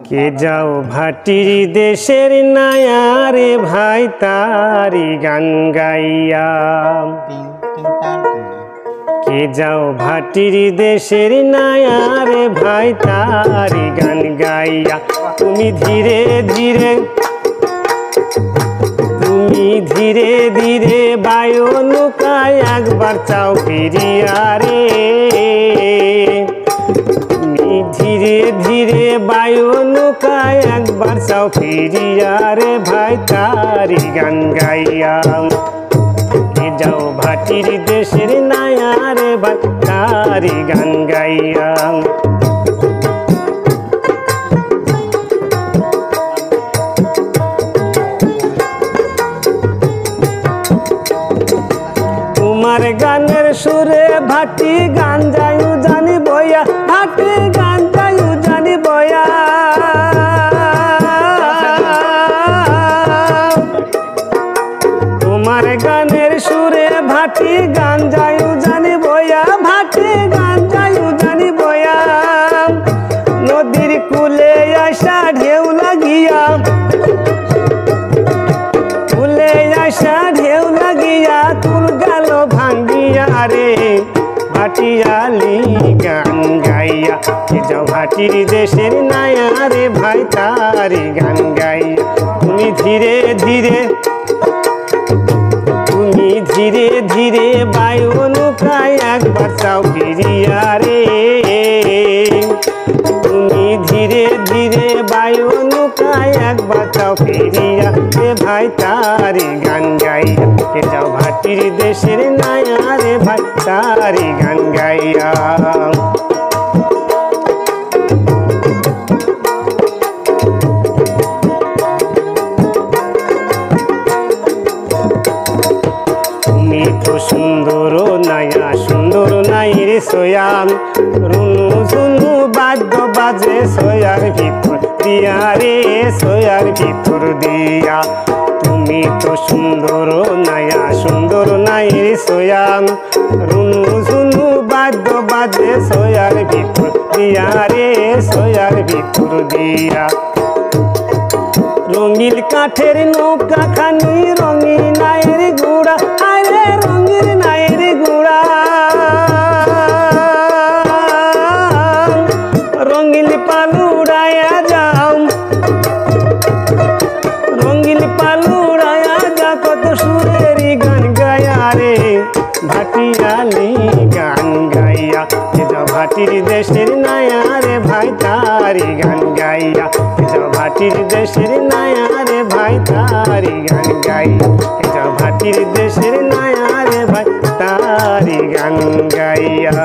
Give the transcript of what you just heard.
কে যাও ভাটির দেশের নায়া রে ভাই তারি গান গাইয়া। কে যাও ভাটির দেশের নায়া রে ভাই তারি গান গাইয়া। তুমি ধীরে ধীরে ধীরে ধীরে বায়ু নৌকায় একবার চাও ফিরিয়া রে। ধীরে ধীরে বায়ু নৌকায় একবার চাও ফিরিয়া রে ভাই তারি গান গাইয়া। কে যাও ভাটির দেশের নায়া রে ভাই তারি গান গাইয়া। তোমার গানের সুরে ভাটি গান যায়ু জানি বয়া, ভাটি গান যায়ু জানি বয়া। তোমার গানের সুরে ভাটি গান যায়ু জানি বয়া, ভাটি গান যায়ু জানি বয়া। নদীর কূলে আসা ঢেউ লাগিয়া, কূলে আসা ঢেউ লাগিয়া তুল গেল ভাঙ্গিয়া রে ভাটিয়ালি গান গাইয়া। কে যাও ভাটির দেশের নায়া রে ভাই তারি গান গাইয়া। তুমি ধীরে ধীরে ধীরে বায়ু নৌকায় একবার চাও ফিরিয়া রে। তুমি ধীরে ধীরে বায়ু নৌকায় একবার চাও ফিরিয়া রে ভাই তারি গান গাইয়া। কে যাও ভাটির দেশের নায়া রে ভাই তারি গান গাইয়া। তুমি তো সুন্দর নায়া সুন্দর নাই রে সোয়াম। রুনু ঝুনু বাদ্য বাজে সোয়ার ভিতর দিয়া রে, সোয়ার ভিতর দিয়া। তুমি তো সুন্দর নায়া সুন্দর নাই রে সোয়াম। রুনু ঝুনু বাদ্য বাজে সোয়ার ভিতর দিয়া রে, সোয়ার ভিতর দিয়া। রঙিল কাঠের নৌকা খানি রঙিন নায়ের গুড়া, আরে রঙিন নায়ের গুড়া। রঙিল পালুড়ায়া যাও, রঙিল পালুড়ায়া যা কত সুরেরই গান গায়া রে ভাটিয়ালি গান গাইয়া। কে যাও ভাটির দেশের নায়া রে ভাই তারি গান গাইয়া। কে যাও ভাটির দেশের নায়া রে ভাই তারি গান গাইয়া। কে যাও ভাটির দেশের নায়া রে ভাই তারি গান গাইয়া।